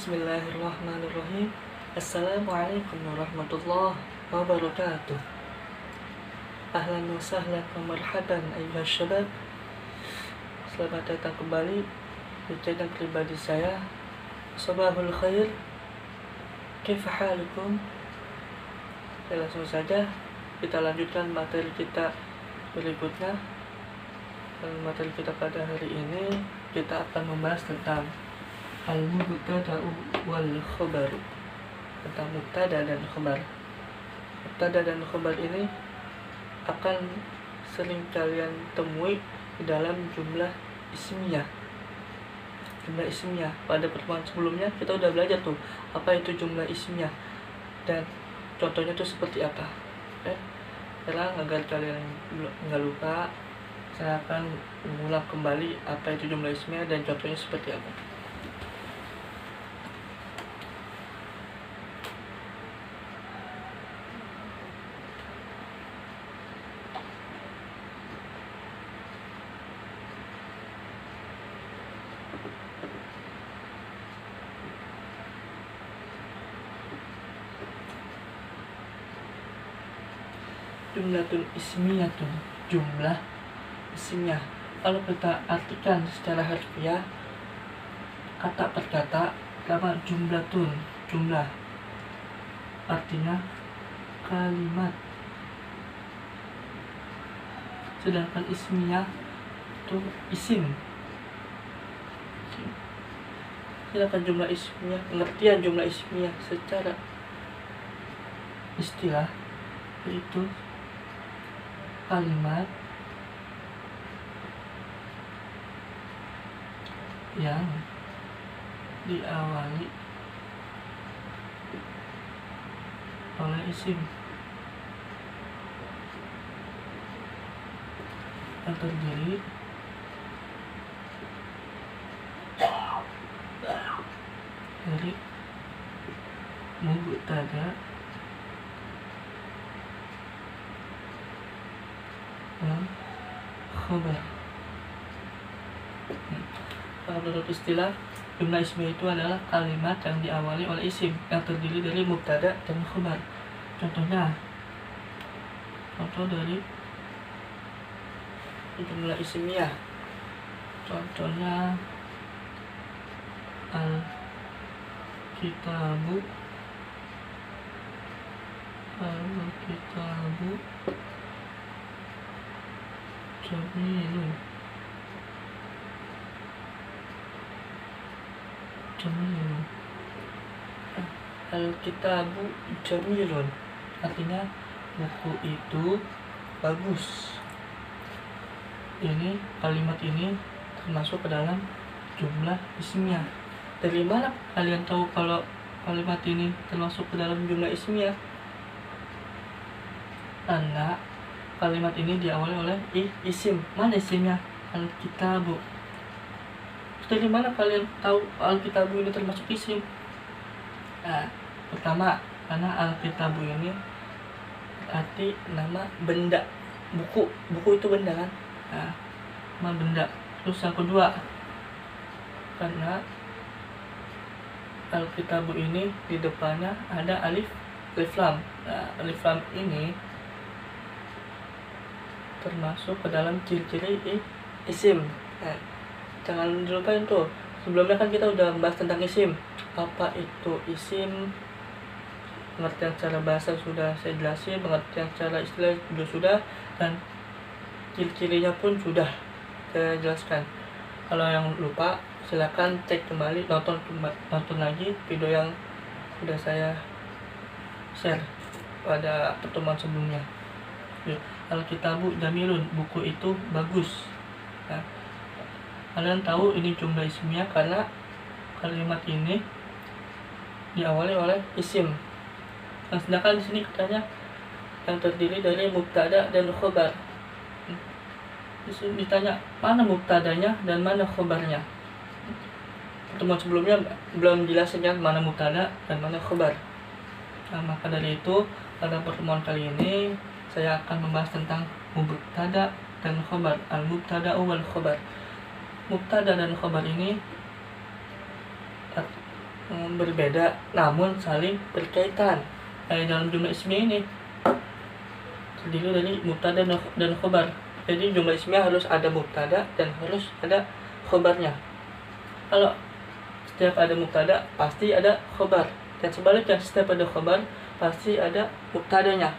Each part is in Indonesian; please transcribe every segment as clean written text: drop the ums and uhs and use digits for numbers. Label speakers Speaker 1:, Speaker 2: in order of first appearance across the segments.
Speaker 1: Bismillahirrahmanirrahim. Assalamualaikum warahmatullahi wabarakatuh. Ahlan wa sahlan wa marhaban ayyuhas syabab. Selamat datang kembali di channel pribadi saya. Sabahul khair. Kaifa halukum? Langsung saja kita lanjutkan materi kita berikutnya. Dan materi kita pada hari ini kita akan membahas tentang al-mubtada wal khabar, tentang mubtada dan khabar. Mubtada dan khabar ini akan sering kalian temui di dalam jumlah ismiyah. Jumlah ismiyah pada pertemuan sebelumnya kita udah belajar tuh apa itu jumlah ismiyah dan contohnya tuh seperti apa. Sekarang agar kalian nggak lupa, saya akan mengulang kembali apa itu jumlah ismiyah dan contohnya seperti apa. Jumlatun ismiyatun, jumlah ismiyah. Kalau kita artikan secara harfiah, kata per kata, nama jumlatun, jumlah, artinya kalimat. Sedangkan ismiyah itu isim. Sedangkan jumlah ismiyah, pengertian jumlah ismiyah secara istilah yaitu kalimat yang diawali oleh isim yang terdiri dari mubtada dan khabar. Menurut istilah, jumlah ismiyah itu adalah kalimat yang diawali oleh isim yang terdiri dari mubtada dan khabar. Contohnya, contoh dari jumlah ismiyah, contohnya al-kitabu, jamilun, al-kitabu jamilun, artinya buku itu bagus. Ini kalimat ini termasuk ke dalam jumlah ismiyah. Dari mana kalian tahu kalau kalimat ini termasuk ke dalam jumlah ismiyah? Karena kalimat ini diawali oleh isim. Mana isimnya? Al-kitabu. Dari mana kalian tahu al-kitabu ini termasuk isim? Nah, pertama, karena al-kitabu ini arti nama benda, buku itu benda kan? Nah, nama benda. Terus yang kedua, karena al-kitabu ini di depannya ada alif lam. Nah, alif lam ini termasuk ke dalam ciri-ciri isim. Nah, jangan dilupain tuh. Sebelumnya kan kita udah membahas tentang isim. Apa itu isim? Pengertian secara bahasa sudah saya jelasin, pengertian secara istilah juga sudah, dan ciri-cirinya pun sudah saya jelaskan. Kalau yang lupa, silakan cek kembali, nonton lagi video yang sudah saya share pada pertemuan sebelumnya. Al-kitabu jamilun, buku itu bagus. Nah, kalian tahu ini jumlah ismiyah karena kalimat ini diawali oleh isim. Nah, sedangkan di sini katanya yang terdiri dari mubtada dan khabar. Di sini ditanya mana mubtadanya dan mana khabarnya. Pertemuan sebelumnya belum jelasin kan mana mubtada dan mana khabar. Nah, maka dari itu pada pertemuan kali ini saya akan membahas tentang mubtada dan khabar, al-mubtada wal khabar. Mubtada dan khabar ini berbeda namun saling berkaitan. Dalam jumlah ismiyah ini terdiri dari mubtada dan khobar. Jadi jumlah ismiyah harus ada mubtada dan harus ada khobarnya. Kalau setiap ada mubtada pasti ada khobar, dan sebaliknya setiap ada khobar pasti ada mubtadanya.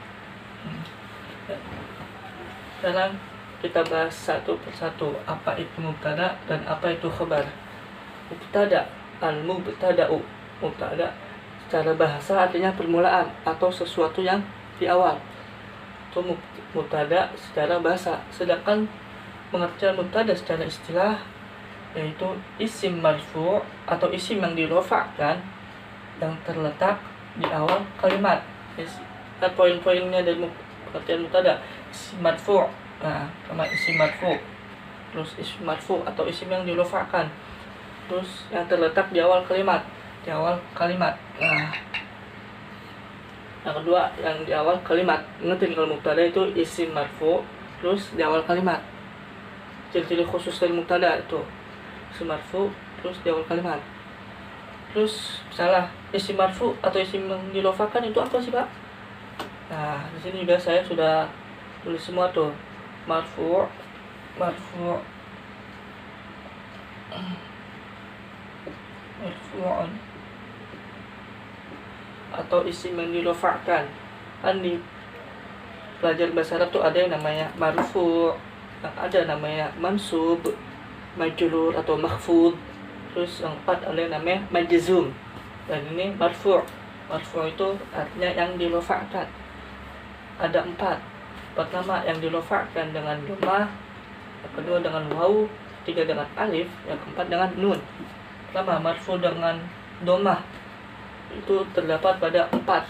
Speaker 1: Sekarang kita bahas satu persatu, apa itu mubtada dan apa itu khobar. Mubtada, al-mubtada'u. Mubtada secara bahasa artinya permulaan atau sesuatu yang di awal. Itu mubtada secara bahasa. Sedangkan pengertian mubtada secara istilah yaitu isim marfu' atau isim yang dirofa'kan yang terletak di awal kalimat. Poin-poinnya dari pengertian mubtada: isim marfu', sama isim marfu', terus isim marfu' atau isim yang dirofa'kan, terus yang terletak di awal kalimat, yang kedua yang di awal kalimat. Ingat, kalau mubtada itu isim marfu' terus di awal kalimat. Ciri-ciri khusus dari mubtada itu isim marfu' terus di awal kalimat. Terus misalnya isim marfu' atau isim yang dirofa'kan itu apa sih, Pak? Nah, di sini juga saya sudah tulis semua tuh. Marfu'un atau isim yang dirofa'kan. Kan di pelajar bahasa Arab tuh ada yang namanya marfu', ada namanya mansub, majrur atau makhfud. Terus yang keempat ada yang namanya majzum. Dan ini marfu'. Marfu' itu artinya yang dirofa'kan. Ada 4. Pertama yang dirofa'kan dengan dhammah, yang kedua dengan waw, ketiga dengan alif, yang keempat dengan nun. Pertama, marfu' dengan dhammah itu terdapat pada 4.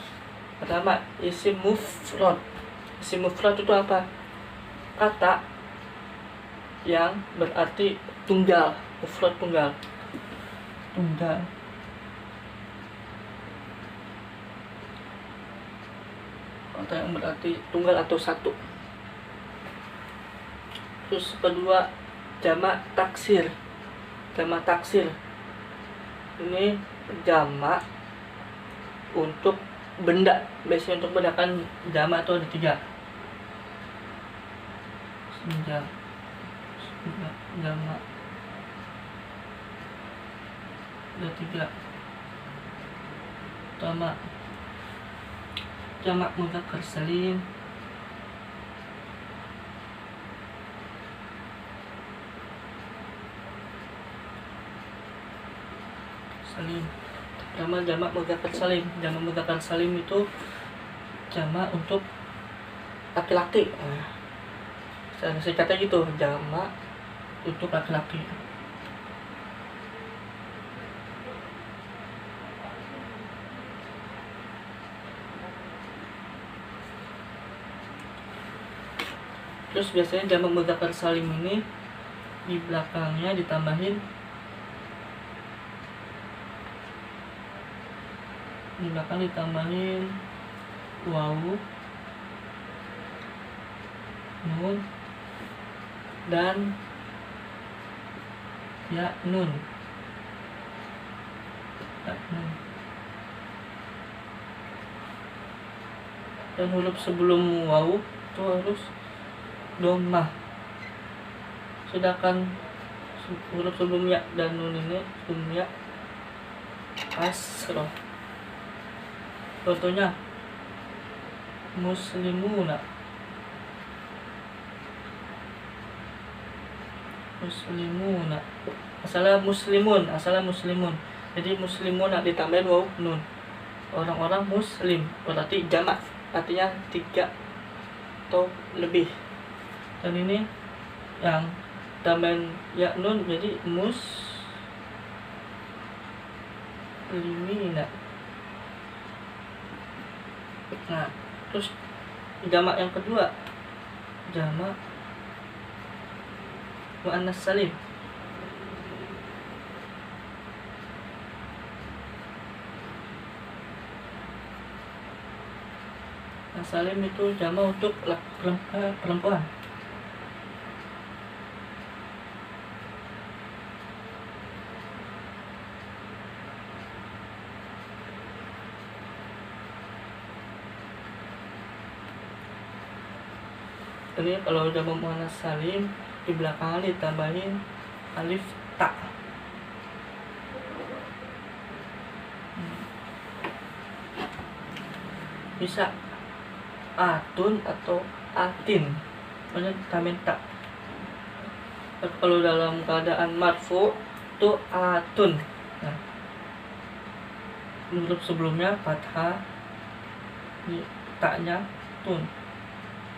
Speaker 1: Pertama, isim mufrad. Isim mufrad itu apa? Kata yang berarti tunggal. Mufrad tunggal. Kata yang berarti tunggal atau satu. Terus kedua, jamak taksir. Jamak taksir ini jamak untuk benda. Biasanya untuk benda kan jamak itu ada 3. Jamak ada 3. Pertama, jamak mudzakkar salim. Pertama, jamak mudzakkar salim. Jamak mudzakkar salim itu jamak untuk laki-laki. Secara singkatnya gitu, jamak untuk laki-laki. Terus biasanya jamak mudzakkar salim ini di belakangnya ditambahin waw, nun, dan ya nun. Dan huruf sebelum waw itu harus dhammah. Sedangkan huruf sebelum ya dan nun ini sebelum ya kasroh. Contohnya muslimuna. Asalnya muslimun. Jadi muslimuna ditambahin waw nun. Orang-orang muslim, berarti jamak, artinya 3 atau lebih. Dan ini yang tambahin ya nun jadi muslimina. Nah, terus jamak yang kedua, jamak muannas salim. Nah, salim itu jamak untuk perempuan. Ini kalau jamak muannas salim di belakangnya ditambahin alif ta. Bisa atun atau atin, makanya tambahin ta. Kalau dalam keadaan marfu itu atun. Nah, huruf sebelumnya fathah, di taknya tun.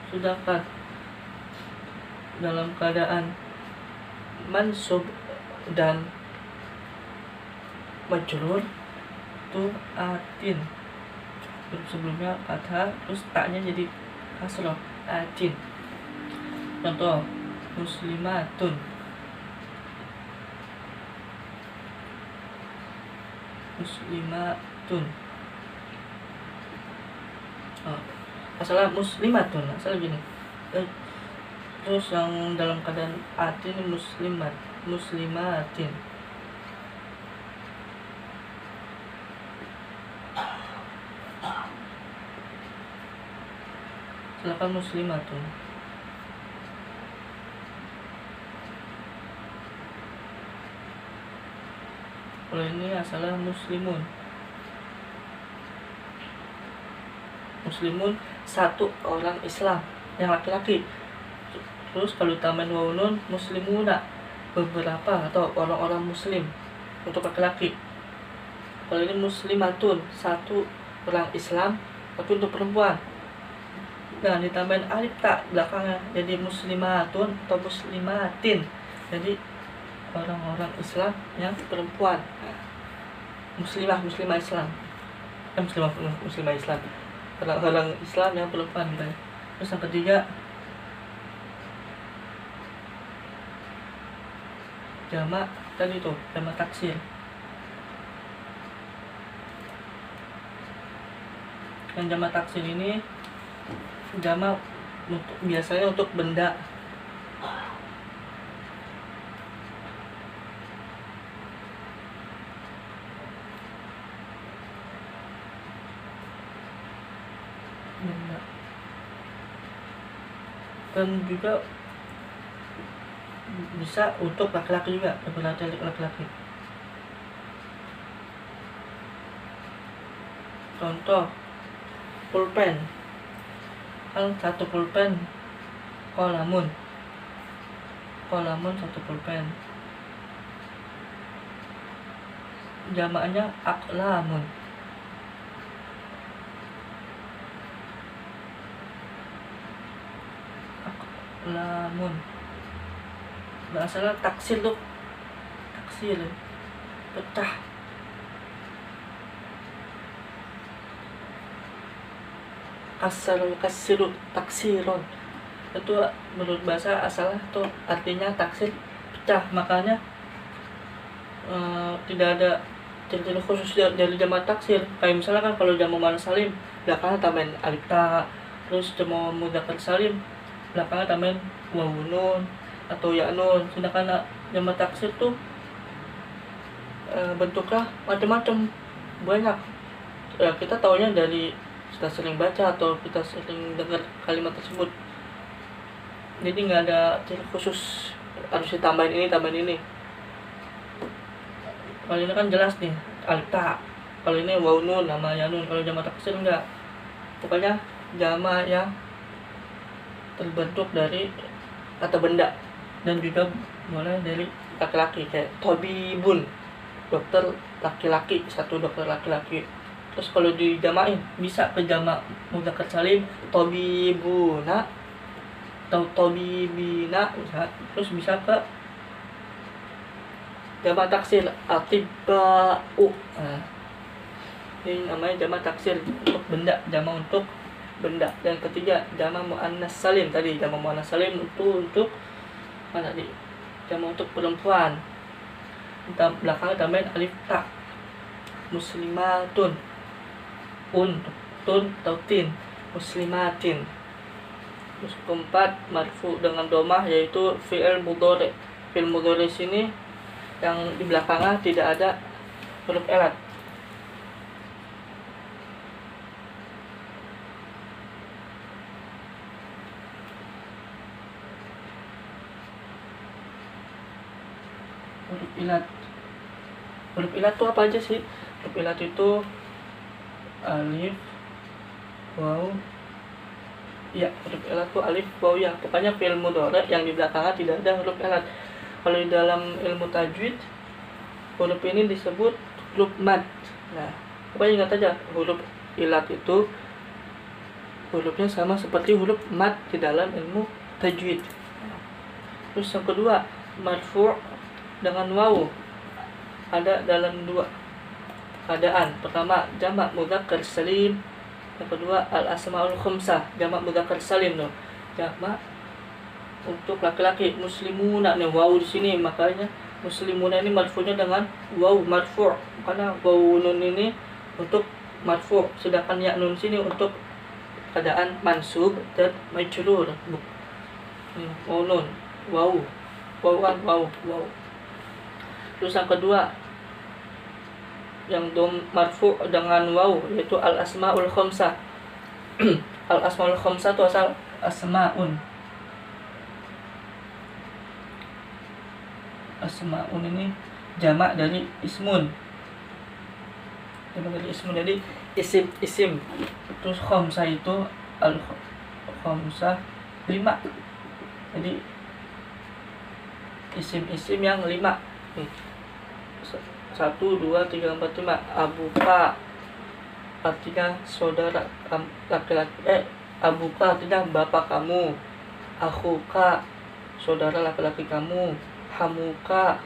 Speaker 1: Sedangkan dalam keadaan mansub dan majrur itu atin, huruf sebelumnya fathah terus taknya jadi kasroh, atin. Contoh muslimatun, muslimatun. Masalah muslimatun, asal gini. Terus yang dalam keadaan atin muslimat, muslimatin. Silakan muslimatun. Kalau ini asalnya muslimun. Muslimun satu orang Islam yang laki-laki. Terus kalau tambahin wawu nun muslimuna, beberapa atau orang-orang muslim untuk laki-laki. Kalau ini muslimatun satu orang Islam tapi untuk perempuan. Nah, ditambahin alif tak belakangnya jadi muslimatun atau muslimatin. Jadi orang-orang Islam yang perempuan. Muslimah Islam. Muslimah Islam. Orang-orang Islam yang perempuan gitu ya. Terus yang ketiga jamak tadi tuh, jamak taksir. Yang jamak taksir ini jamak biasanya untuk benda. Dan juga bisa untuk laki-laki juga, laki-laki. Contoh pulpen, kan satu pulpen kolamun satu pulpen, jamaknya aklamun. Aklamun bahasanya taksir tuh, taksir pecah. Kasiru taksiron itu menurut bahasa asalnya tuh artinya taksir pecah. Makanya tidak ada ciri-ciri khusus dari jamak taksir. Kayak misalnya kan kalau jamak muannas salim belakangnya tambahin alif ta, terus jamak mudzakkar salim belakangnya tambahin wawu nun atau ya nun. Sedangkan jamak taksir tuh bentuknya macam-macam, banyak. Kita taunya dari kita sering baca atau kita sering dengar kalimat tersebut. Jadi nggak ada ciri khusus harus ditambahin ini, tambahin ini. Kalau ini kan jelas nih alif ta, kalau ini wawu nun nama ya nun. Kalau jamak taksir enggak, pokoknya jamak yang terbentuk dari kata benda dan juga mulai dari laki-laki, kayak tobibun, dokter laki-laki, satu dokter laki-laki. Terus kalau dijamain bisa ke jamak mudzakkar salim tobibuna atau tobibina bisa. Terus bisa ke jamak taksir atibau. Nah, ini namanya jamak taksir untuk benda, jamak untuk benda. Dan ketiga jamak muannas salim tadi, jamak muannas salim untuk mana tadi, jamak untuk perempuan. Belakangnya tambahin alif ta, muslimatun, tun atau tin, muslimatin. Terus keempat marfu dengan domah yaitu fi'il mudhari. Fi'il mudhari sini yang di belakangnya tidak ada huruf elat. Huruf ilat. Huruf ilat itu apa aja sih? Huruf ilat itu alif, waw, ya. Huruf ilat itu alif, waw, ya. Pokoknya fi'il mudhari yang di belakangnya tidak ada huruf ilat. Kalau di dalam ilmu tajwid, huruf ini disebut huruf mad. Nah, pokoknya ingat aja, huruf ilat itu hurufnya sama seperti huruf mad di dalam ilmu tajwid. Terus yang kedua, marfu' dengan waw ada dalam dua keadaan. Pertama, jamak mudzakkar salim. Yang kedua, al asmaul khamsah, jamak mudzakkar salim loh. Jamak untuk laki-laki, muslimuna nih, waw di sini, makanya muslimuna ini marfu'nya dengan waw marfu', karena waw nun ini untuk marfu', sedangkan ya nun sini untuk keadaan mansub dan majrur. Waw nun, waw, waw. Terus yang kedua, yang marfu' dengan waw, yaitu al asmaul khamsah. Al asmaul khamsah itu asal asmaun. Asmaun ini jamak dari ismun. Jamak dari ismun, jadi isim. Terus khamsah itu al khamsah 5. Jadi isim-isim yang 5. 1, 2, 3, 4, 5. Abuka artinya saudara laki-laki. Abuka artinya bapak kamu. Akhuka saudara laki-laki kamu. Hamuka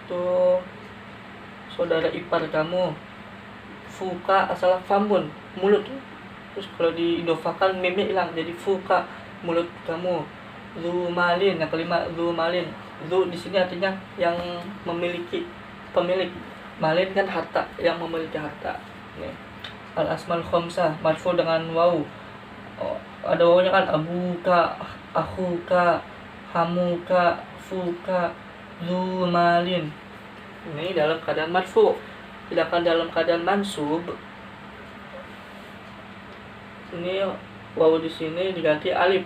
Speaker 1: tuh saudara ipar kamu. Fuka asal famun, mulut. Terus kalau diidofakan mimik hilang jadi fuka, mulut kamu. Zumalin, yang kelima zumalin. Zu di sini artinya yang memiliki, pemilik. Malin kan harta, yang memiliki harta. Nih. Al asmal khamsah marfu dengan waw. Ada wawnya kan, abuka, akhuka, hamuka, fuka, zumalin. Ini dalam keadaan marfu. Sedangkan dalam keadaan mansub, ini waw di sini diganti alif.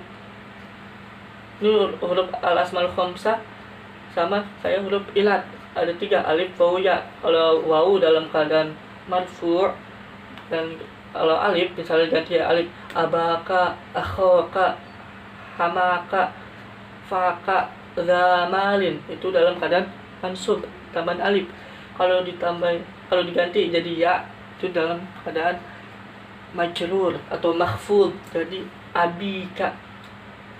Speaker 1: Ini huruf al asmal khamsah sama kayak huruf ilat, ada 3, alif, waw, ya. Kalau waw dalam keadaan marfu', dan kalau alif misalnya ganti alif, abaka, akhaka, hamaka, faka, zamalin, itu dalam keadaan mansub tambahan alif. Kalau diganti jadi ya, itu dalam keadaan majrur atau mahfuz, jadi abika,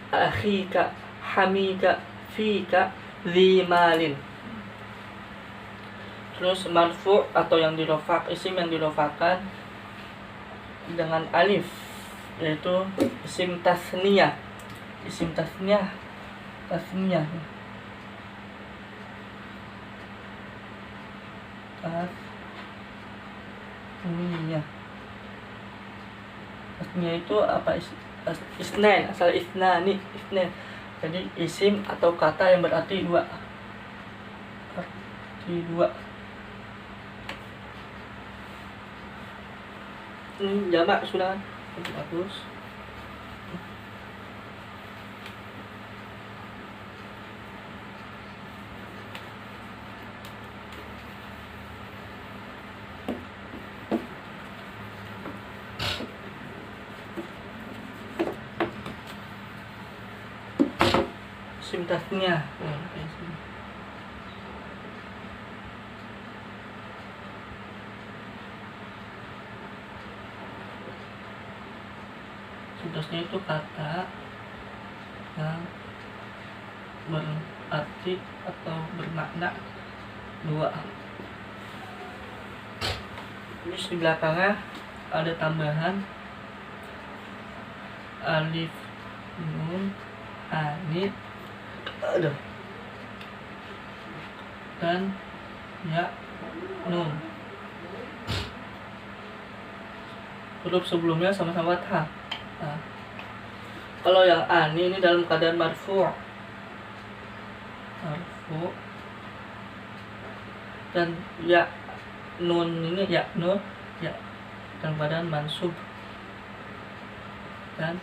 Speaker 1: akhika, hamika, fika, zimalin. Terus marfu' atau yang dirofak, isim yang dirofakan dengan alif, yaitu isim tasniyah. Isim tasniyah tasniyah itu apa? Isnain, asal isnani, isnain. Jadi isim atau kata yang berarti dua. Ini jamak sudah bagus. Isim tasniyah. Tasniyah itu kata yang berarti atau bermakna dua. Terus di belakangnya ada tambahan alif, nun, alif, dan ya, nun. Huruf sebelumnya sama-sama fathah. Nah, kalau yang ani ini dalam keadaan marfu', dan ya nun ini ya nun ya dalam keadaan mansub dan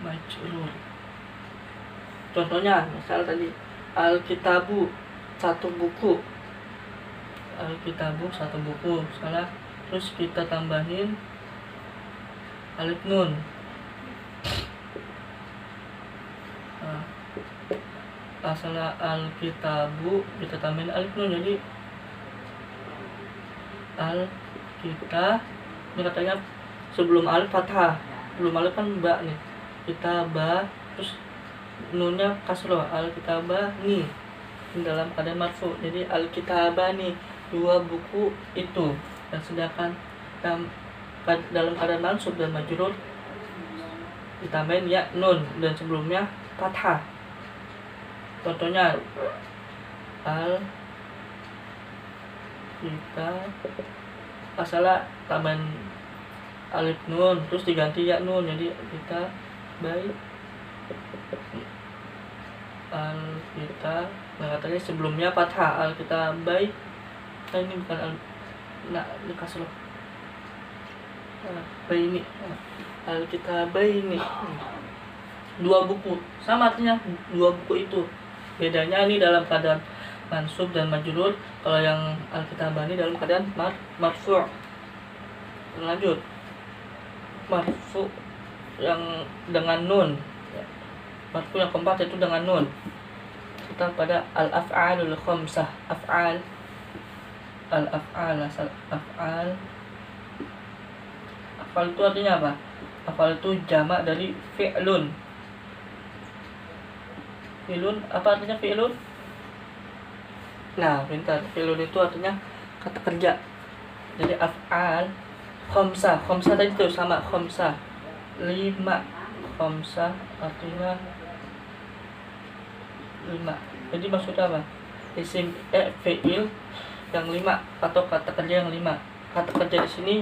Speaker 1: majrur. Contohnya misal tadi al-kitabu satu buku, Alkitabu satu buku, salah. Terus kita tambahin alif nun. Salah, Alkitabu kita tambahin alif nun, jadi Alkitab. Ini katanya sebelum alif fathah, belum alif kan ba nih, kita ba, terus nunnya kasroh, Alkitabani dalam keadaan marfu, jadi Alkitabani, dua buku itu. Dan sedangkan dalam keadaan mansub dan majrur ditambahin ya nun dan sebelumnya fathah. Contohnya kita salah tambahan alif nun terus diganti ya nun, jadi kita baik Alkitab. Nah katanya sebelumnya fathah, Alkitab baik. Nah ini bukan ini kasroh. Baik ini Alkitab baik ini. Dua buku sama artinya dua buku itu. Bedanya ini dalam keadaan mansub dan majrur. Kalau yang Alkitabani dalam keadaan marfu'. Lanjut. Marfu' yang dengan nun. Marfu' yang keempat itu dengan nun. Kita pada al-af'alul khamsah. Af'al. Al-af'al, asal af'al. Af'al itu artinya apa? Af'al itu jamak dari fi'lun. Fi'lun, apa artinya fi'lun? Nah, pintar. Fi'lun itu artinya kata kerja. Jadi af'al khamsah. Khamsah tadi itu sama khamsah. 5. Khamsah artinya 5. Jadi maksudnya apa? Isim fi'il yang 5 atau kata kerja yang 5. Kata kerja di sini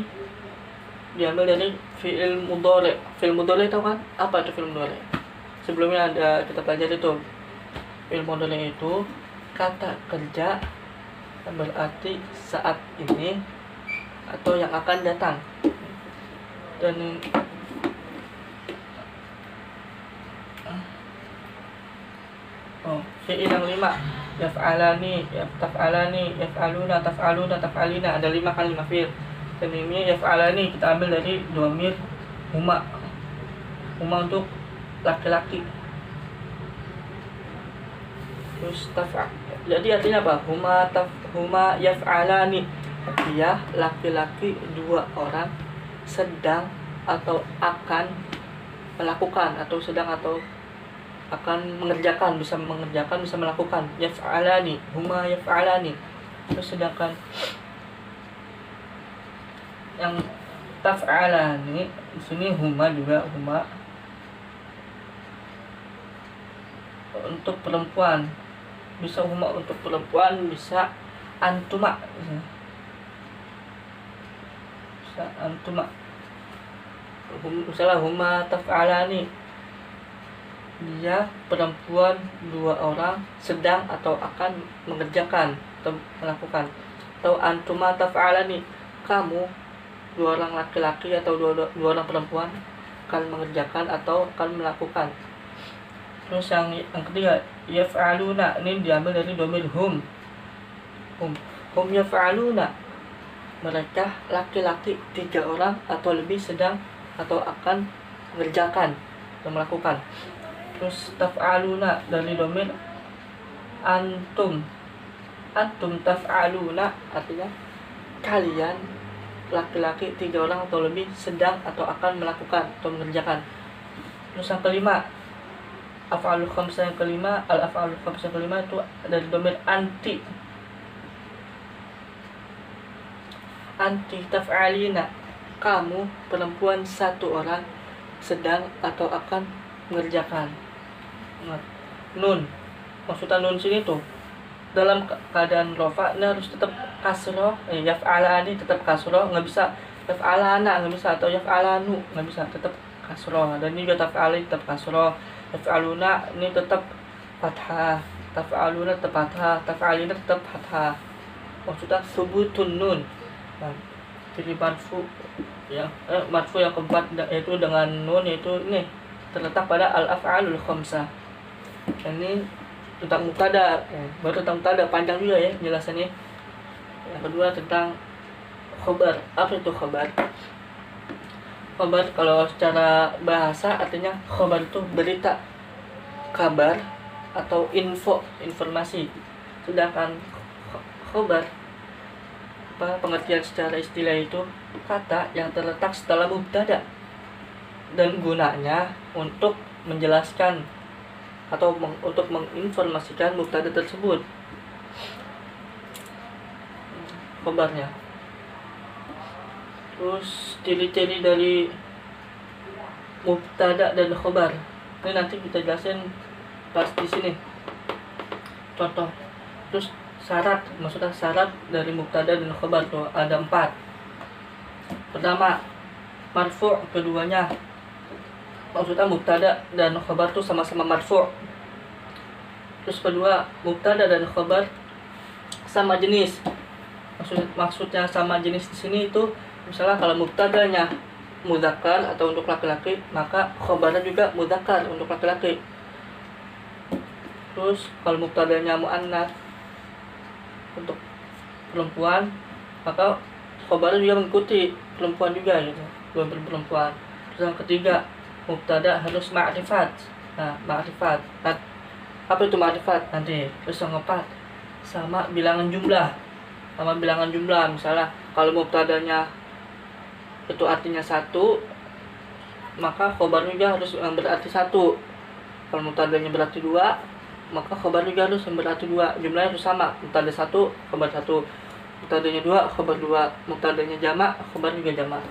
Speaker 1: diambil dari fi'il mudhari'. Fi'il mudhari' tahu kan? Apa itu fi'il mudhari'? Sebelumnya ada kita pelajari itu. Fi'il mudhari' itu kata kerja yang berarti saat ini atau yang akan datang. Dan fi'il yang 5, yaf'alani, taf'alani, yaf'aluna, taf'aluna, taf'alina, ada 5 kali 5 fi'il. Dan ini yaf'alani kita ambil dari dhamir huma. Huma untuk laki-laki. Terus jadi artinya apa? Huma yaf'alani. Dia laki-laki 2 orang sedang atau akan melakukan, atau sedang atau akan mengerjakan, bisa mengerjakan, bisa melakukan. Yaf'alani, huma yaf'alani. Terus sedangkan yang taf'alani di sini huma juga huma untuk perempuan. Bisa huma untuk perempuan, bisa antuma. Bisa antuma. Misalnya huma taf'alani, dia perempuan 2 orang sedang atau akan mengerjakan atau melakukan. Atau antuma taf'alani, kamu 2 orang laki-laki atau 2 orang perempuan akan mengerjakan atau akan melakukan. Terus yang ketiga yaf'aluna, ini diambil dari dhamir hum. Hum yaf'aluna, mereka laki-laki 3 orang atau lebih sedang atau akan mengerjakan atau melakukan. Terus taf'aluna dari dhamir antum. Antum taf'aluna artinya kalian laki-laki 3 orang atau lebih sedang atau akan melakukan atau mengerjakan. Terus yang kelima, af'alul khamsah yang kelima, al-af'alul khamsah yang kelima itu dari dhamir anti. Anti taf'alina, kamu perempuan 1 orang sedang atau akan mengerjakan. Nun, maksudnya nun sini tuh dalam keadaan rofa ini harus tetap kasroh. Yaf'alani tetap kasroh, nggak bisa yaf'alana, nggak bisa, atau yaf'alanu nggak bisa, tetap kasroh. Dan ini juga taf'ali tetap kasroh. Yaf'aluna ini tetap fathah, taf'aluna tetap fathah, taf'alina tetap fathah. Maksudnya subutun nun. Nah, jadi marfu yang marfu yang keempat yaitu dengan nun, yaitu ini terletak pada al-af'alul khamsah. Ini tentang mubtada, baru tentang mubtada panjang juga ya penjelasannya. Yang kedua tentang khobar. Apa itu khobar? Khobar kalau secara bahasa artinya khobar itu berita, kabar atau informasi. Sedangkan khobar pengertian secara istilah itu kata yang terletak setelah mubtada dan gunanya untuk menjelaskan atau untuk menginformasikan mubtada tersebut. Khobarnya. Terus ciri-ciri dari mubtada dan khobar ini nanti kita jelasin pas di sini. Contoh. Terus syarat, maksudnya syarat dari mubtada dan khobar tuh ada 4. Pertama, marfu', keduanya maksudnya mubtada dan khobar tuh sama-sama marfu'. Terus kedua, mubtada dan khobar sama jenis. Maksudnya sama jenis di sini itu misalnya kalau mubtadanya mudzakkar atau untuk laki-laki, maka khobarnya juga mudzakkar untuk laki-laki. Terus kalau mubtadanya muannats untuk perempuan, maka khobarnya juga mengikuti perempuan juga gitu, perempuan. Terus yang ketiga, mubtada harus ma'rifat. Nah, ma'rifat. Nah, apa itu ma'rifat nanti? Terus yang keempat, sama bilangan jumlah. Sama bilangan jumlah, misalnya kalau mubtadanya itu artinya 1, maka khobarnya juga harus yang berarti 1. Kalau mubtadanya berarti 2, maka khobar juga harus yang berarti 2. Jumlahnya harus sama. Mubtada 1, khobar 1. Mubtadanya 2, khobar 2. Mubtadanya jamak, khobar juga jamak.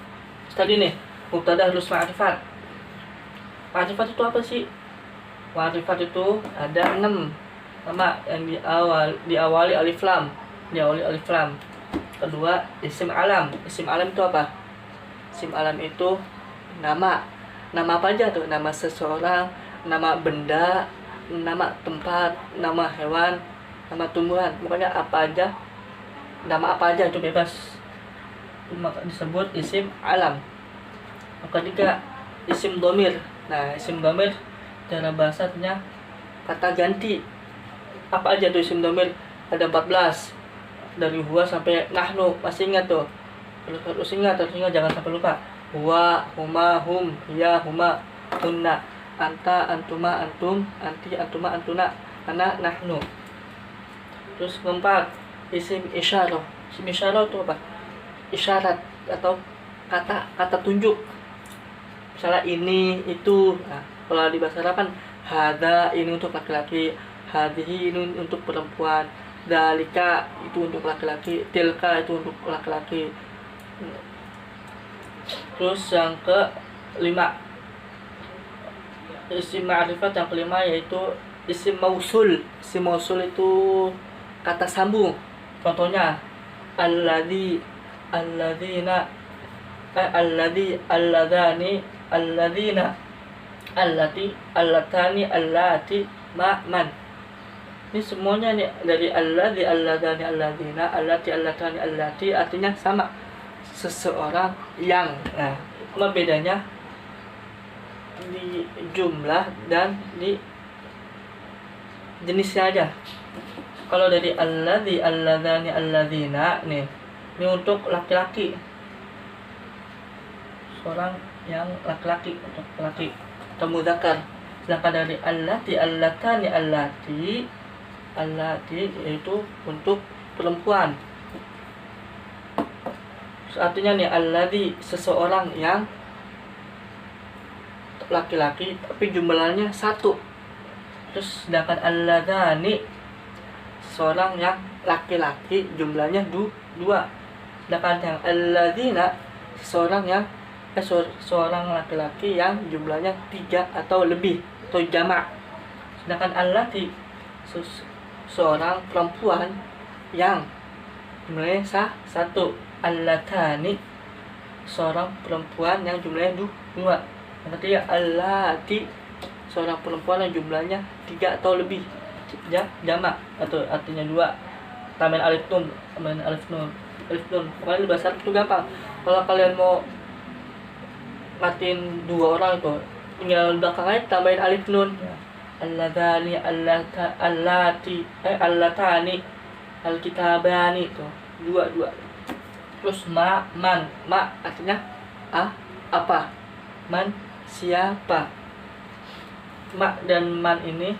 Speaker 1: Tadi nih, mubtada harus ma'rifat. Ma'rifat itu apa sih? Ma'rifat itu ada 6. Sama yang diawali alif lam. Diawali alif lam. Kedua, isim alam. Isim alam itu apa? Isim alam itu nama. Nama apa aja tuh? Nama seseorang, nama benda, nama tempat, nama hewan, nama tumbuhan. Pokoknya apa aja, nama apa aja itu bebas, maka disebut isim alam. Maka ketiga, isim dhamir. Nah, isim dhamir cara bahasanya kata ganti. Apa aja tuh isim dhamir? Ada 14, dari huwa sampai nahnu. Masih ingat tuh? Harus ingat, jangan sampai lupa. Huwa, huma, hum, hiya, huma, hunna, anta, antuma, antum, anti, antuma, antuna, ana, nahnu. Terus keempat, isim isyarah. Isim isyarah itu apa? Isyarat atau kata tunjuk. Misalnya ini, itu. Nah, kalau di bahasa Arab kan hada ini untuk laki-laki, hadhihi ini untuk perempuan, dalika itu untuk laki-laki, tilka itu untuk laki-laki. Terus yang kelima, isim ma'rifat yang kelima yaitu isim mausul. Isim mausul itu kata sambung. Contohnya alladzi, alladzina, alladzi, alladani, alladzina, allati, allatani, allati, man. Ini semuanya nih dari alladzi, alladani, alladzina, allati, allatani, allati artinya sama, seseorang yang. Nah, cuma bedanya di jumlah dan di jenisnya aja. Kalau dari alladzi, alladani, alladzina nih, ini untuk laki-laki, seorang yang laki-laki, untuk laki atau mudzakkar. Sedangkan dari allati, allatani, allati, allati yaitu untuk perempuan. Artinya nih alladzi, seseorang yang laki-laki tapi jumlahnya 1. Terus sedangkan alladzani, seorang yang laki-laki jumlahnya 2. Sedangkan yang alladzina, seorang yang seorang laki-laki yang jumlahnya 3 atau lebih atau jamak. Sedangkan allati, seorang perempuan yang jumlahnya 1. Allatani, seorang perempuan yang jumlahnya 2. Yang ketiga allati, seorang perempuan yang jumlahnya 3 atau lebih, jamak atau artinya 2. Tambahin alif nun, alif nun. Pokoknya di bahasa Arab itu gampang. Kalau kalian mau ngatin 2 orang itu tinggal belakangnya tambahin alif nun. alladhani, allati, allatani, alkitabani, itu dua. Terus man artinya apa, man siapa. Ma dan man ini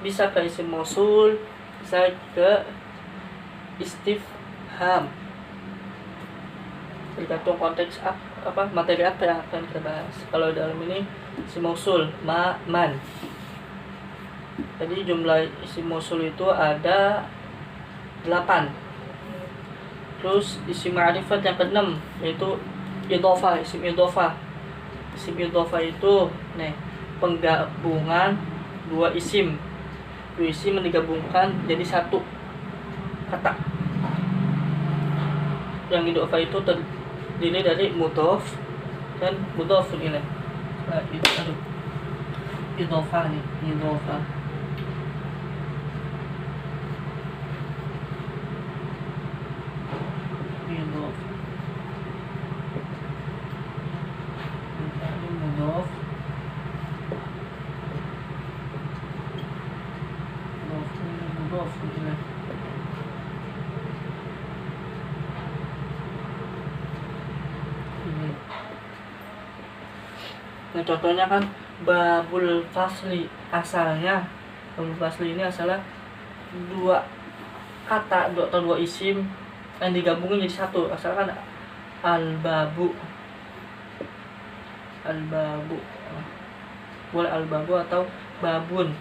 Speaker 1: bisa ke isim mausul, bisa ke istifham, tergantung konteks apa materi apa yang akan kita bahas. Kalau dalam ini isim mausul man. Jadi jumlah isim mausul itu ada 8. Terus isim ma'rifat yang ke-6 yaitu idhofah, isim idhofah. Isim idhofah itu penggabungan dua isim yang digabungkan jadi satu kata. Yang idhofah itu terdiri dari mudhof dan mudhofun ilaih. Idhofah nih, idhofah. Nah, contohnya kan babul fasli, asalnya babul fasli ini asalnya dua kata atau dua isim yang digabungin jadi satu. Asalkan al-babu, boleh al-babu atau babun.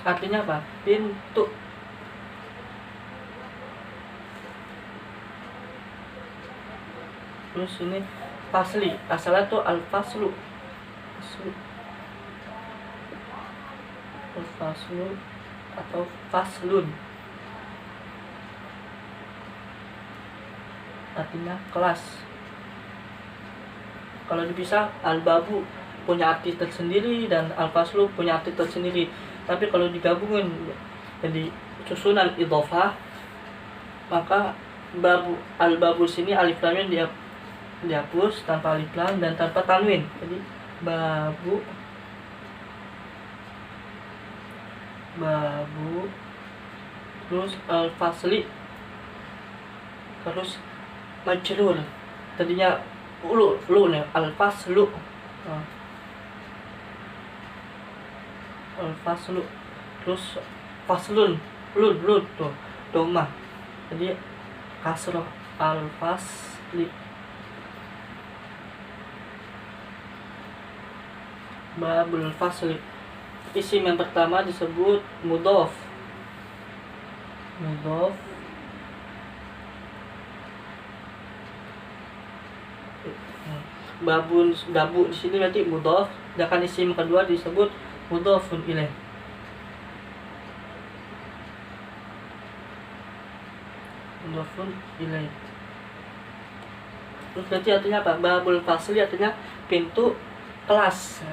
Speaker 1: Artinya apa? Pintu. Terus ini fasli, asalnya tuh al-faslu, al-faslu atau faslun, artinya kelas. Kalau dipisah, al-babu punya arti tersendiri dan al-faslu punya arti tersendiri. Tapi kalau digabungin jadi susunan idhofah, maka al-babu sini alif lamnya dihapus tanpa alif lam dan tanpa tanwin. Jadi babu terus al-fasli, terus majrur, tadinya lu nih al-faslu, al-faslu, terus faslun, lun tuh domah, jadi kasroh, al-fasli. Babul fasli, isim yang pertama disebut mudhof. Babu di sini berarti mudhof, sedangkan isim kedua disebut mudhofun ilaih. Terus berarti artinya apa? Babul fasli artinya pintu kelas.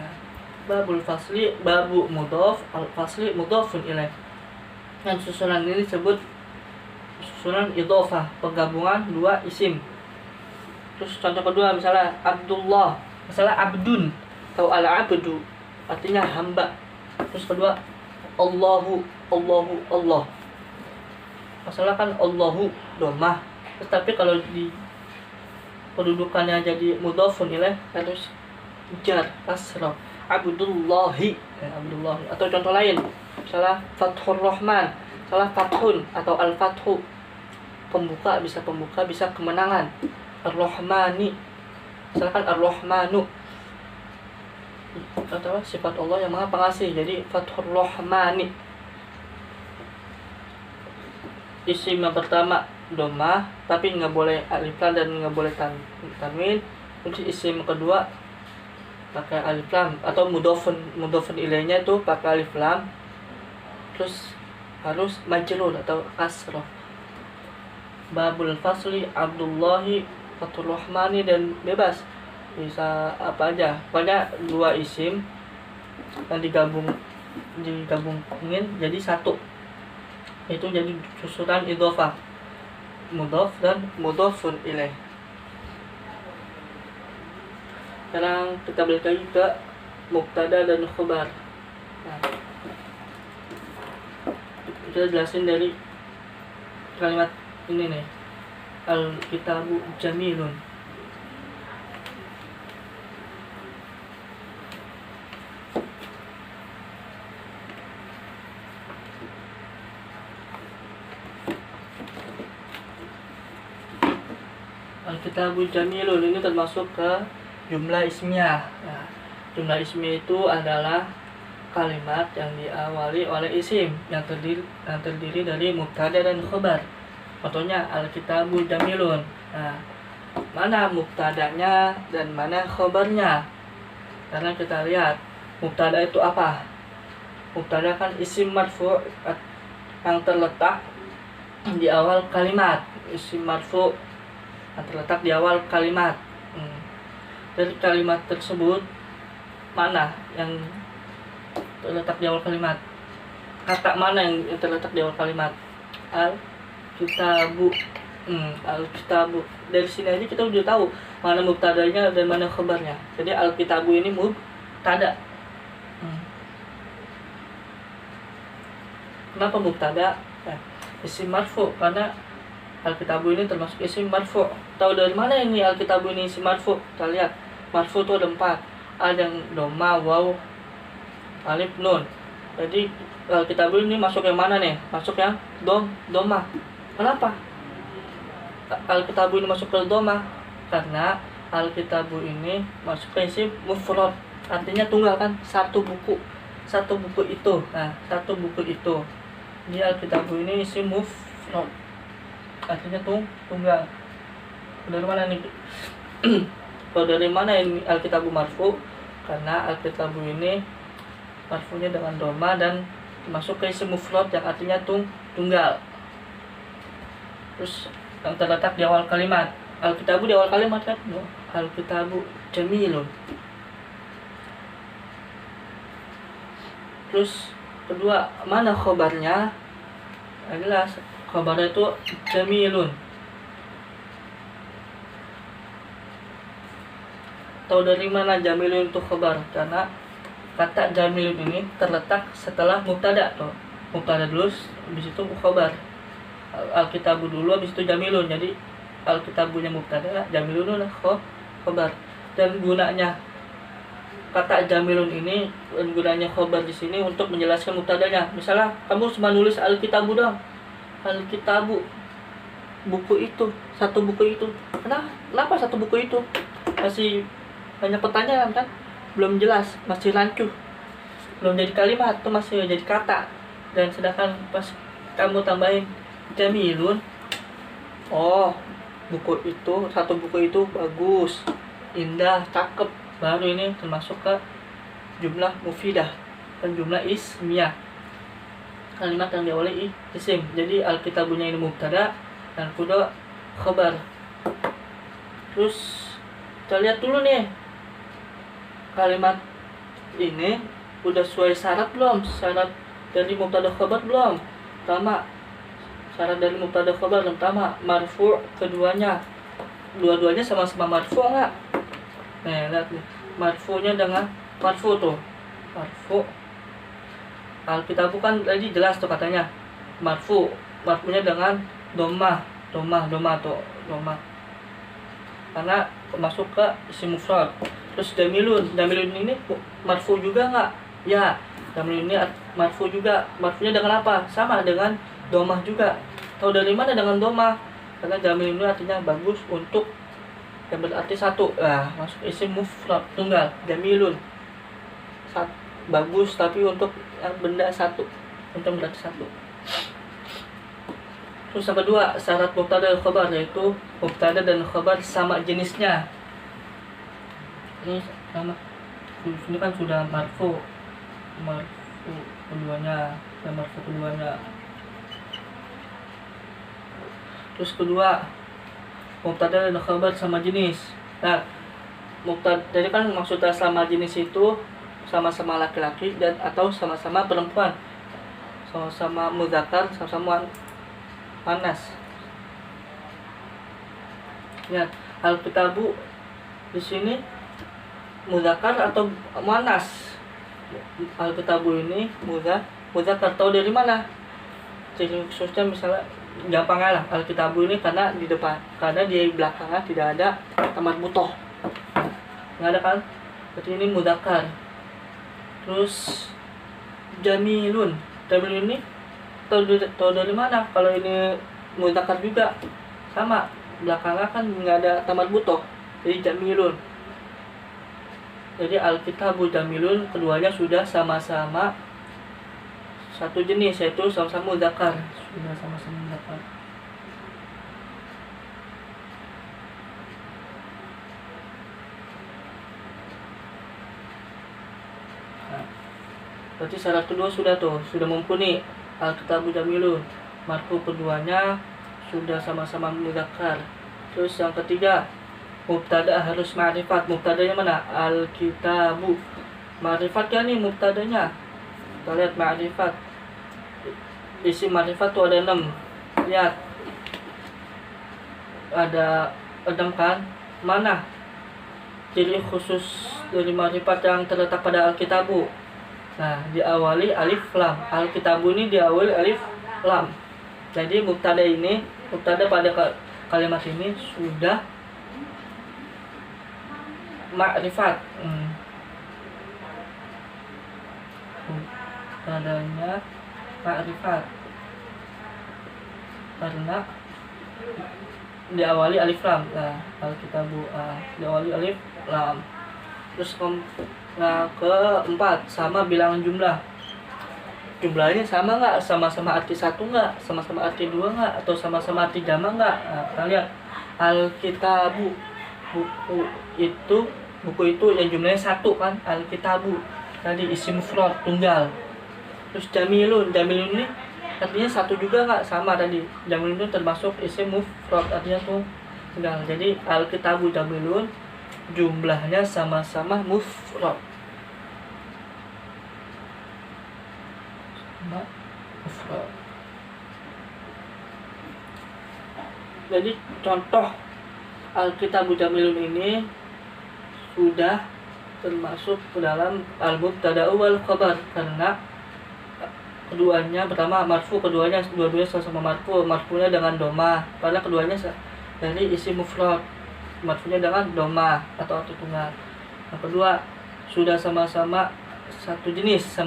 Speaker 1: Babul fasli, babu mudhof, al-fasli mudhofun ilaih. Dan susunan ini disebut susunan idhofah, penggabungan dua isim. Terus contoh kedua misalnya Abdullah, misalnya abdun atau al-abdu artinya hamba. Terus kedua Allah. Masalah kan Allahu domah. Tetapi kalau di kedudukannya jadi mudhofun ilaih harus jar kasrah, Abdullahi. Atau contoh lain misalnya Fathur Rahman, salah fathun atau al-fathu, pembuka, bisa kemenangan. Ar-Rahmani, misalkan Ar-Rahmanu atau sifat Allah yang Maha Pengasih, jadi Fathur Rahmani. Isim yang pertama domah tapi nggak boleh alif lam dan nggak boleh tanwin. Terus isim kedua pakai alif lam atau mudhofun ilaihnya itu pakai alif lam, terus harus majrur atau kasrah. Babul fasli Abdullahi, Fathur Rahmani, dan bebas bisa apa aja. Pokoknya dua isim yang digabungin jadi satu, itu jadi susunan idhofah, mudhof dan mudhofun ilaih. Sekarang kita balik lagi ke mubtada dan khobar. Nah, kita jelasin dari kalimat ini nih, al-kitabu jamilun. Al-kitabu jamilun ini termasuk ke jumlah ismiyah. Nah, jumlah ismiyah itu adalah kalimat yang diawali oleh isim yang terdiri dari mubtada dan khobar. Contohnya al-kitabu jamilun. Nah, mana mubtadanya dan mana khobarnya? Karena kita lihat mubtada itu apa? Mubtada kan isim marfu yang terletak di awal kalimat. Isim marfu yang terletak di awal kalimat. Dari kalimat tersebut mana yang terletak di awal kalimat? Kata mana yang terletak di awal kalimat? Al-kitabu. Al-kitabu. Dari sini aja kita udah tahu mana mubtadanya dan mana khabarnya. Jadi al-kitabu ini mubtada. Kenapa mubtada? Isim marfu, karena al-kitabu ini termasuk isim marfu. Tahu dari mana ini al-kitabu ini isim marfu? Kita lihat, marfu itu ada 4. Ada yang doma, waw, alif, nun. Jadi al-kitabu ini masuk yang mana nih? Masuk yang doma. Kenapa al-kitabu ini masuk ke doma? Karena al-kitabu ini masuk ke isim mufrad. Artinya tunggal kan, satu buku itu. Nah, satu buku itu. Di al-kitabu ini isim mufrad. Artinya tunggal. Dari mana nih? Kalau dari mana ini al-kitabu marfu? Karena al-kitabu ini marfunya dengan doma dan masuk ke isim mufrad yang artinya tunggal. Terus yang terletak di awal kalimat. Al-kitabu di awal kalimat kan? Al-kitabu jamilun. Terus kedua, mana khobarnya? Adalah khobarnya itu jamilun. Tahu dari mana jamilun itu khobar? Karena kata jamilun ini terletak setelah mubtada tuh. Mubtada dulu, habis itu khobar. Al-kitabu dulu, habis itu jamilun. Jadi al-kitabunya mubtada, jamilun adalah khobar. Dan gunanya kata jamilun ini, gunanya khobar di sini untuk menjelaskan mubtadanya. Misalnya kamu cuma nulis al-kitabu dong. Al-kitabu, buku itu, satu buku itu. Kenapa satu buku itu? Masih banyak pertanyaan kan? Belum jelas, masih rancu. Belum jadi kalimat, itu masih jadi kata. Dan sedangkan pas kamu tambahin jamilun, oh, buku itu, satu buku itu bagus, indah, cakep. Baru ini termasuk ke jumlah mufidah dan jumlah ismiyah, kalimat yang diawali isim. Jadi al-kitabunya ini mubtada dan kedua khabar. Terus kita lihat dulu nih, kalimat ini udah sesuai syarat belum? Syarat dari mubtada khabar belum? Pertama, syarat dari mubtada khabar yang pertama marfu, keduanya dua-duanya sama-sama marfu enggak? Nah, lihat nih, marfunya dengan marfu tuh. Marfu. Al-kitabu kan tadi jelas tuh katanya marfu. Marfunya dengan doma tuh, doma. Karena masuk ke isim mufrad. Terus jamilun ini marfu juga enggak? Ya, jamilun ini marfu juga. Marfunya dengan apa? Sama dengan domah juga. Tahu dari mana dengan domah? Karena jamilun ini artinya bagus untuk, yang berarti satu. Nah, masuk isim mufrad tunggal, jamilun. Bagus tapi untuk yang benda satu, untuk berarti satu. Terus yang kedua, syarat mubtada dan khabar, yaitu mubtada dan khabar sama jenisnya. Ini sama. Ini kan sudah marfu keduanya, dan marfu keduanya. Terus kedua, mubtada dan khabar sama jenis. Nah, mubtada jadi kan maksudnya sama jenis itu sama-sama laki-laki dan atau sama-sama perempuan, sama-sama mudzakkar, sama-sama muannas. Ya, al-kitabu di sini mudzakkar atau muannas. Al-kitabu ini mudzakkar, tahu dari mana? Ciri khususnya misalnya gampang lah, al-kitabu ini karena di depan, karena di belakangnya tidak ada tamat butoh, nggak ada kan, berarti ini mudzakkar. Terus jamilun ini tahu dari mana? Kalau ini mudzakkar juga sama, belakangnya kan nggak ada tamat butoh, jadi jamilun. Jadi al-kitabu jamilun, keduanya sudah sama-sama satu jenis, yaitu sama-sama mudzakkar, sudah sama-sama mudzakkar. Nah, berarti syarat kedua sudah mumpuni, al-kitabu jamilun, marfu keduanya sudah sama-sama mudzakkar. Terus yang ketiga, mubtada harus ma'rifat. Mubtadanya mana? Al-kitabu. Ma'rifat kan nih mubtadanya. Kita lihat ma'rifat. Isim ma'rifat tuh ada 6. Lihat. Ada 6 kan? Mana ciri khusus dari ma'rifat yang terletak pada al-kitabu? Nah, diawali alif lam. Al-kitabu ini diawali alif lam. Jadi mubtada pada kalimat ini sudah ma'rifat. Adanya ma'rifat karena diawali alif lam. Nah, al-kitabu diawali alif lam. Terus keempat, sama bilangan jumlah. Jumlahnya sama nggak? Sama-sama arti satu nggak? Sama-sama arti dua nggak? Atau sama-sama arti jama nggak? Nah, kita lihat al-kitabu, buku itu yang jumlahnya satu kan, al-kitabu tadi isim mufrad tunggal. Terus jamilun ini artinya satu juga nggak? Sama tadi, jamilun itu termasuk isim mufrad, artinya tunggal. Jadi al-kitabu jamilun, jumlahnya sama-sama mufrad. Jadi contoh al-kitabu jamilun ini sudah termasuk ke dalam al-mubtada wal khabar, karena keduanya pertama marfu, dua-duanya sama marfunya dengan doma, karena keduanya dari isim mufrad, marfunya dengan doma atau arti tunggal. Yang kedua, sudah sama-sama satu jenis,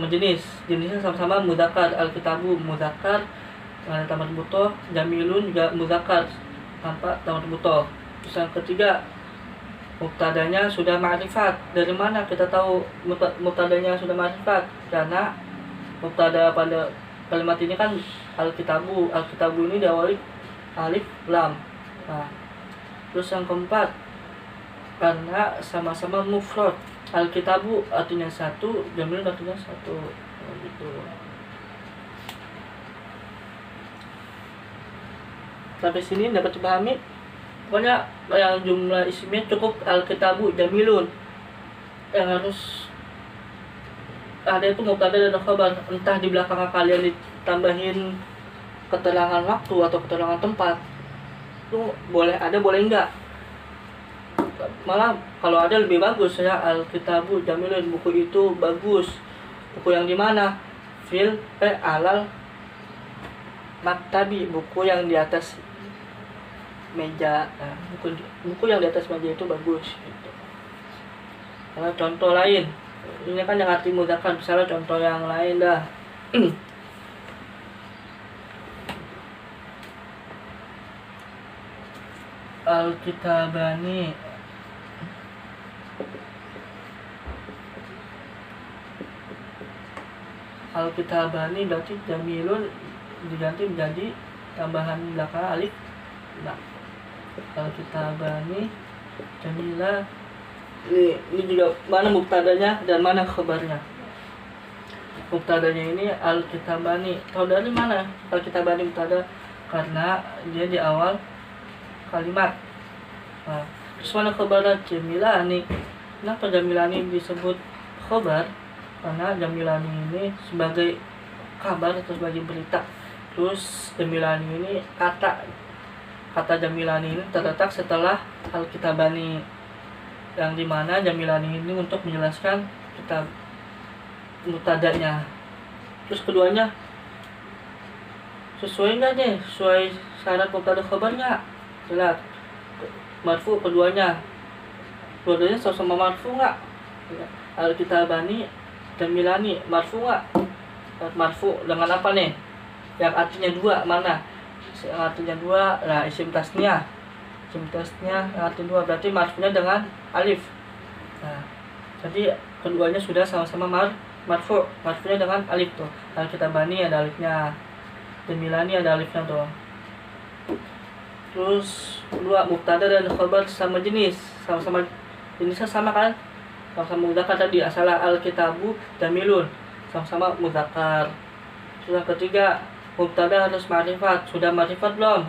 Speaker 1: jenisnya sama-sama mudzakkar. Al-kitabu mudzakkar ada tamat butoh, jamilun juga mudzakkar tanpa tamat butoh. Terus yang ketiga, mubtadanya sudah ma'rifat. Dari mana kita tahu mubtadanya sudah ma'rifat? Karena mubtada pada kalimat ini kan al-kitabu ini diawali alif lam. Nah, terus yang keempat, karena sama-sama mufrad. Al-kitabu artinya satu, jamilun artinya satu. Gitu. Sampai sini dapat dipahami? Pokoknya yang jumlah isimnya cukup al-kitabu jamilun. Yang harus ada itu mubtada dan khabar. Entah di belakang kalian ditambahin keterangan waktu atau keterangan tempat, itu boleh ada, boleh enggak. Malah kalau ada lebih bagus ya, al-kitabu jamilun, buku itu bagus. Buku yang di mana? Fil alal maktabi, buku yang di atas meja. Nah, buku yang di atas meja itu bagus gitu. Kalau contoh lain, ini kan yang arti mudzakkar, misalnya contoh yang lain dah. Al-kitabani, al-kitabani berarti jamilun diganti menjadi tambahan belakang alif. Nah, al-kitabani jamila, ini juga mana mubtadanya dan mana khabarnya. Mubtadanya ini al-kitabani, tahu dari mana al-kitabani mubtada? Karena dia di awal kalimat. Nah, terus mana khabarnya? Jamilani. Kenapa jamilani disebut khabar? Karena jamilani ini sebagai kabar atau sebagai berita. Terus jamilani ini kata jamilani ini terletak setelah al-kitabani. yang dimana Jamilani ini untuk menjelaskan kita mubtada'nya. Terus keduanya sesuai nggak nih, sesuai syarat mubtada khabar nggak? Jelas marfu keduanya sama marfu nggak? Al-Kitabani Jamilani marfu nggak? Marfu dengan apa nih? Yang artinya dua mana? Yang artinya dua, nah isim tasnya yang artinya dua, berarti marfunya dengan alif. Nah, jadi keduanya sudah sama-sama marfunya dengan alif tuh. Al-Kitabani ada alifnya, Jamilani ada alifnya tuh. Terus kedua, mubtada dan khabar sama jenis, sama-sama jenisnya sama kan? Sama-sama mudzakkar tadi, asalah al-kitabu jamilun, sama-sama mudzakkar. Terus yang ketiga, mubtada harus ma'rifat. Sudah ma'rifat belum?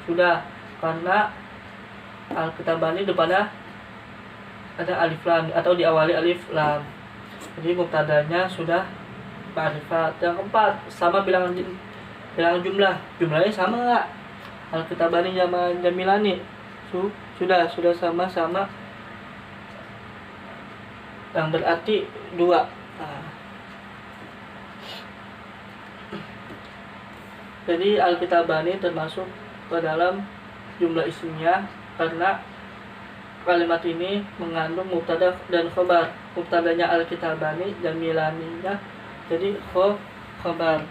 Speaker 1: Sudah, karena al-kitabani depannya ada alif lam atau diawali alif lam. Jadi mubtadanya sudah ma'rifat. Yang keempat, sama bilangan jumlahnya sama nggak? Al-Kitabani sama Jamilani sudah sama-sama, yang berarti dua. Nah, jadi Al-Kitabani termasuk ke dalam jumlah isimnya karena kalimat ini mengandung mubtada dan khabar. Mubtadanya Al-Kitabani, Jamilaninya jadi khabar.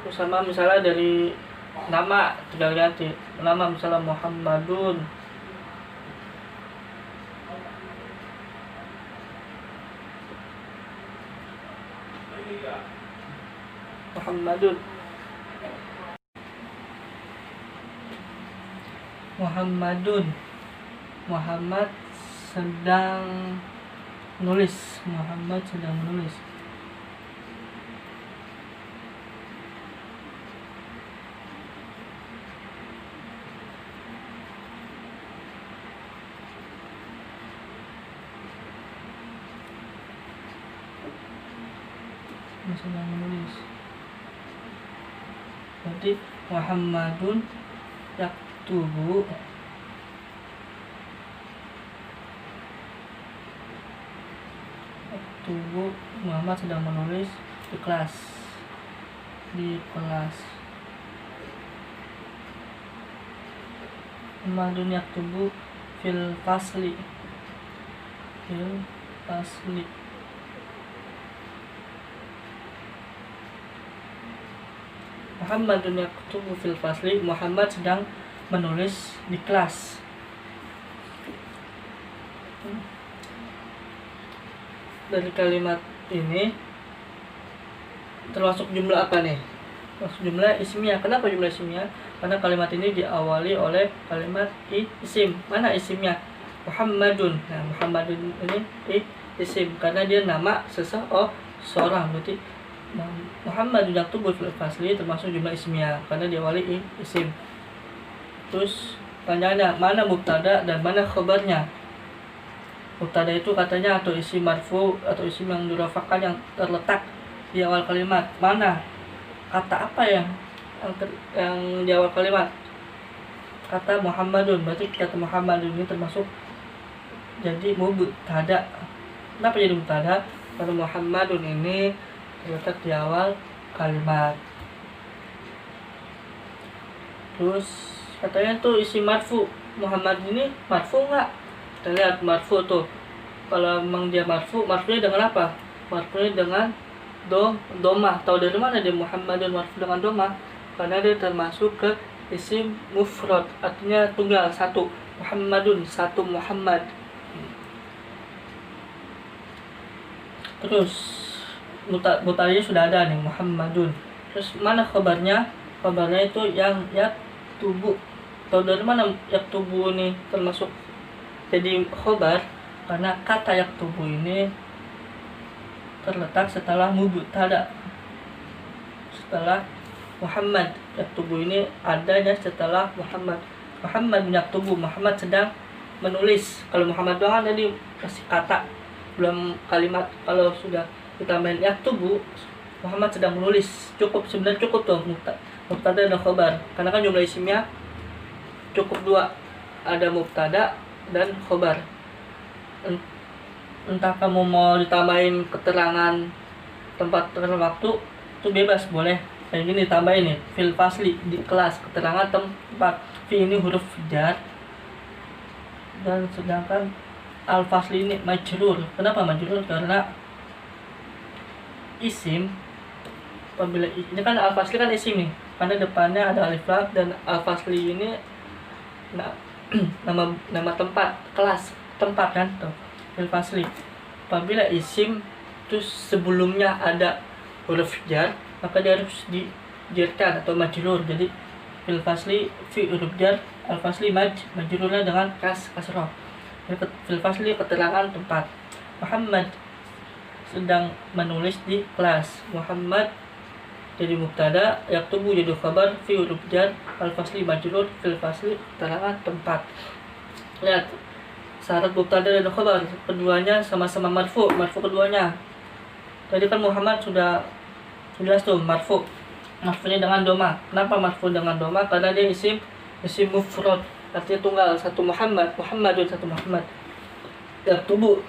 Speaker 1: Terus sama misalnya dari nama, tinggal ganti nama, misalnya Muhammadun. Muhammad sedang menulis. Berarti Muhammadun yaktubu Muhammad sedang menulis di kelas. Muhammadun yaktubu fil fasli. Muhammadun yaktubu fil fasli. Muhammad sedang menulis di kelas. Dari kalimat ini termasuk jumlah apa nih? Termasuk jumlah ismiyah. Kenapa jumlah ismiyah? Karena kalimat ini diawali oleh kalimat isim. Mana isimnya? Muhammadun. Nah, Muhammadun ini isim karena dia nama seseorang. Berarti Muhammadun yaktubu fil fasli termasuk jumlah ismiyah karena diawali isim. Terus pertanyaannya, mana mubtada dan mana khabarnya? Mubtada itu katanya atau isim marfu atau isim yang dirafa'kan yang terletak di awal kalimat. Mana kata apa yang di awal kalimat? Kata Muhammadun. Berarti kata Muhammadun ini termasuk jadi mubtada. Kenapa jadi mubtada? Karena Muhammadun ini terletak di awal kalimat. Terus katanya tuh isim marfu. Muhammad ini marfu nggak? Kita lihat marfu tuh. Kalau memang dia marfunya dengan apa? Marfunya dengan domah. Tahu dari mana dia Muhammadun marfu dengan domah? Karena dia termasuk ke isim mufrad, artinya tunggal, satu. Muhammadun, satu Muhammad. Terus mutadanya sudah ada nih, Muhammadun. Terus mana khabarnya? Khabarnya itu yang yaktubu. Tahu dari mana yaktubu ini termasuk jadi khabar? Karena kata yaktubu ini terletak setelah mubtada. Setelah Muhammad, yaktubu ini adanya setelah Muhammad. Muhammad yaktubu, Muhammad sedang menulis. Kalau Muhammad doang tadi kasih kata, belum kalimat. Kalau sudah ditambahin yaktubu, Muhammad sedang menulis. Sebenarnya cukup tuh mubtada dan khabar. Karena kan jumlah isimnya cukup dua, ada mubtada dan khabar. entah kamu mau ditambahin keterangan tempat dan waktu itu bebas, boleh kayak gini ditambahin nih, fil fasli di kelas, keterangan tempat. Fi ini huruf jar, dan sedangkan al fasli ini majrur. Kenapa majrur? Karena isim, apabila ini kan al fasli kan isim nih, karena depannya ada alif lam, dan al fasli ini nama tempat, kelas, tempat kan tuh, fil fasli. Apabila isim terus sebelumnya ada huruf jar, maka dia harus dijarkan atau majrur. Jadi fil fasli fi huruf jar, al fasli majrurnya dengan kasroh. Fil fasli keterangan tempat. Muhammad sedang menulis di kelas. Muhammad jadi mubtada, yaktubu jadi khabar, fi huruf jar, al fasli majrur, fil fasli keterangan tempat. Lihat syarat mubtada dan khabar, keduanya sama-sama marfu keduanya. Tadi kan Muhammad sudah jelas tuh marfu. Marfunya dengan doma. Kenapa marfu dengan doma? Karena dia isim mufrad, artinya tunggal, satu Muhammad, Muhammadun satu Muhammad. Yaktubu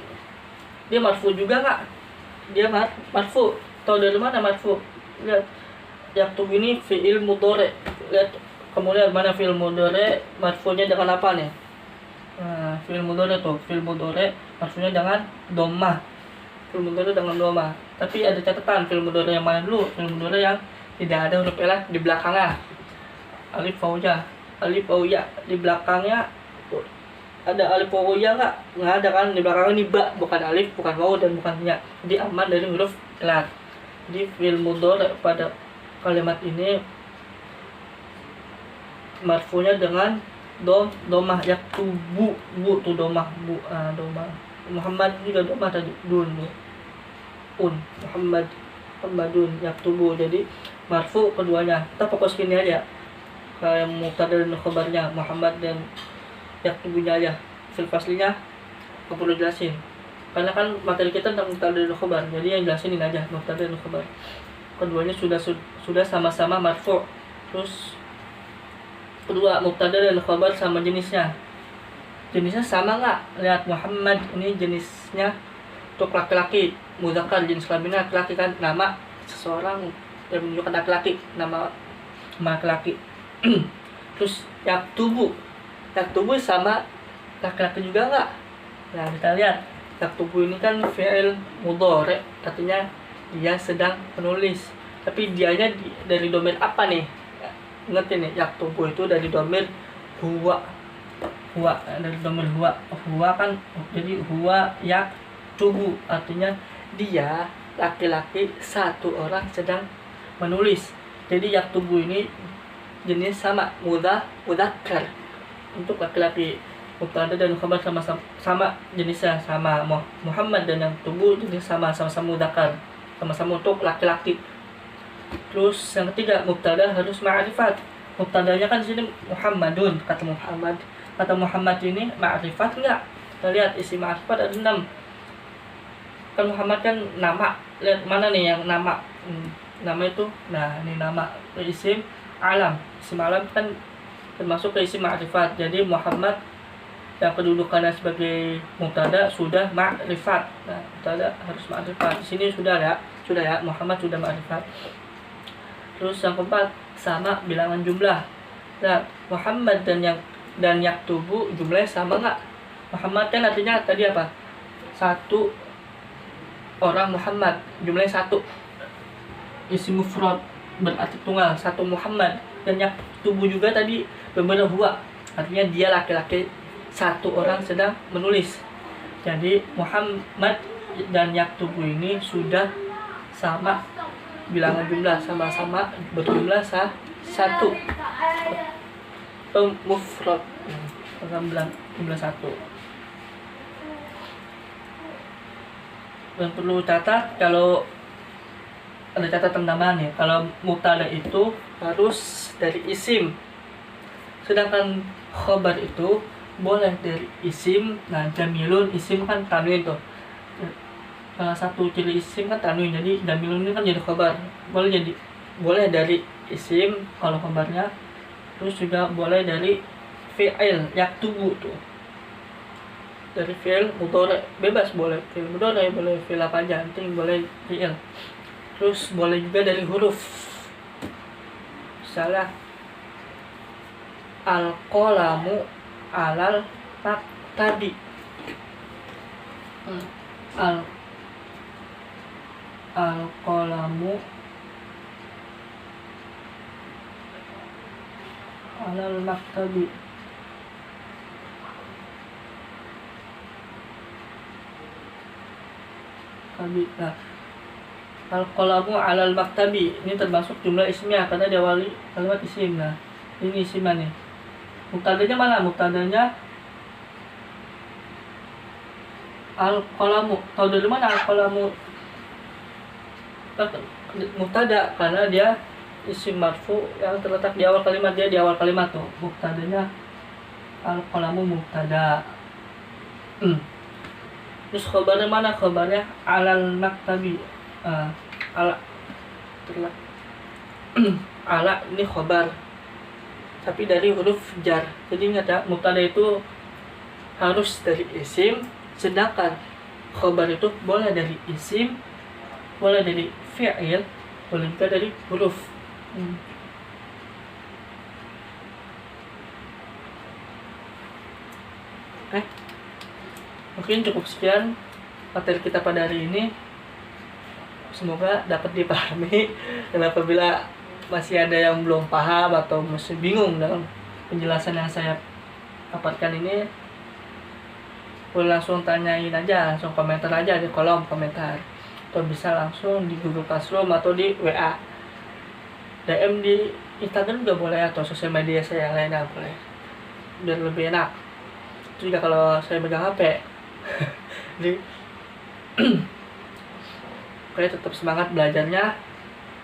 Speaker 1: dia marfu juga nggak? Dia marfu. Tahu dari mana marfu? Lihat, yaktubu ini fi'il mudhari. Lihat, kamu lihat mana fi'il mudhari marfunya dengan apa nih? Nah, fi'il mudhari tuh, fi'il mudhari marfunya dengan doma. Fi'il mudhari dengan doma. Tapi ada catatan, fi'il mudhari yang mana dulu? Fi'il mudhari yang tidak ada huruf elah di belakangnya. Alif waw ya, di belakangnya ada alif waw ya nggak? Nggak ada kan, di belakangnya ini ba, bukan alif, bukan waw, dan bukan ya. Jadi aman dari huruf elah. Jadi fi'il mudhari pada kalimat ini marfunya dengan domah, yaktubu, bu tuh domah, domah. Muhammad juga domah tadi, Muhammadun yaktubu. Jadi marfu keduanya. Kita fokus gini aja, kayak mubtada dan khabarnya Muhammad dan yaktubunya aja. Fil faslinya nggak perlu jelasin, karena kan materi kita tentang mubtada dan khabar, jadi yang jelasin ini aja, mubtada dan khabar. Keduanya sudah sama-sama marfu. Terus kedua, mubtada dan khabar sama jenisnya sama nggak? Lihat, Muhammad ini jenisnya untuk laki-laki, mudzakkar, jenis kelaminnya laki-laki kan, nama seseorang yang menunjukkan laki-laki, nama laki-laki. Terus yaktubu sama laki-laki juga nggak? Nah, kita lihat, yaktubu ini kan fi'il mudhari, artinya dia sedang menulis, tapi dianya dari domir apa nih? Ingat ini, yaktubu itu dari domir huwa, dari domir huwa kan, jadi huwa yaktubu, artinya dia laki-laki, satu orang sedang menulis. Jadi yaktubu ini jenis sama mudzakkar untuk laki-laki, mubtada dan khabar sama jenisnya, sama Muhammad dan yaktubu jenis sama-sama mudzakkar, sama-sama untuk laki-laki. Terus yang ketiga, mubtada harus ma'rifat. Mubtadanya kan di sini Muhammadun, kata Muhammad ini ma'rifat enggak? Kita lihat isi ma'rifat ada 6. Kan Muhammad kan nama. Lihat mana nih yang nama? Nama itu, nah ini nama, isim alam. Isim alam kan termasuk ke isim ma'rifat. Jadi Muhammad yang kedudukannya sebagai mubtada sudah ma'rifat. Nah, mubtada harus ma'rifat. Di sini sudah ya, Muhammad sudah ma'rifat. Terus yang keempat, sama bilangan jumlah. Nah, Muhammad dan yaktubu jumlahnya sama nggak? Muhammad kan artinya tadi apa? Satu orang Muhammad, jumlahnya satu. Isim mufrad berarti tunggal, satu Muhammad. Dan yaktubu juga tadi benar huwa, artinya dia laki-laki, satu orang sedang menulis. Jadi Muhammad dan yaktubu ini sudah sama bilangan jumlah, sama-sama berjumlah satu, mufrad, jumlah satu. Dan perlu catat, kalau ada catatan tambahan ya, kalau mubtada itu harus dari isim, sedangkan khabar itu boleh dari isim. Nah, jamilun, isim kan tanwin tuh, salah satu ciri isim kan tanwin, jadi jamilun ini kan jadi khabar, boleh dari isim kalau khabarnya. Terus juga boleh dari fi'il yaktubu tuh. dari fi'il mudhari, bebas, boleh fi'il mudhari, boleh fi'il apa aja, penting boleh fi'il. Terus boleh juga dari huruf, misalnya al-qalamu alal maktabi. Al-qalamu alal maktabi. Nah, al-qalamu alal maktabi ini termasuk jumlah ismiyah karena diawali kalimat isim. Nah, ini isimnya nih. Mubtadanya mana? Mubtadanya al-qalamu. Tahu dari mana al-qalamu? Mubtada karena dia isim marfu yang terletak di awal kalimat, dia di awal kalimat tuh. Mubtadanya al-qalamu mubtada. Terus khabarnya mana? Khabarnya alal maktabi. Ala ala ini khabar tapi dari huruf jar. Jadi ingat ya, mubtada itu harus dari isim, sedangkan khabar itu boleh dari isim, boleh dari fi'il, boleh juga dari huruf. Mungkin cukup sekian materi kita pada hari ini. Semoga dapat dipahami. Dan apabila masih ada yang belum paham atau masih bingung dalam penjelasan yang saya dapatkan ini, boleh langsung tanyain aja, langsung komentar aja di kolom komentar, atau bisa langsung di Google Classroom atau di WA, DM di Instagram juga boleh, atau sosial media saya yang lainnya boleh, biar lebih enak. Itu juga kalau saya megang HP. Jadi oke, tetap semangat belajarnya.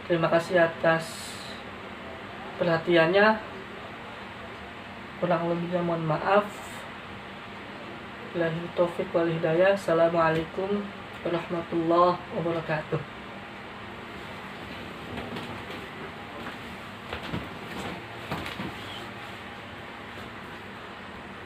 Speaker 1: Terima kasih atas perhatiannya. Kurang lebihnya mohon maaf. Billahi taufik wal hidayah. Assalamualaikum warahmatullahi wabarakatuh.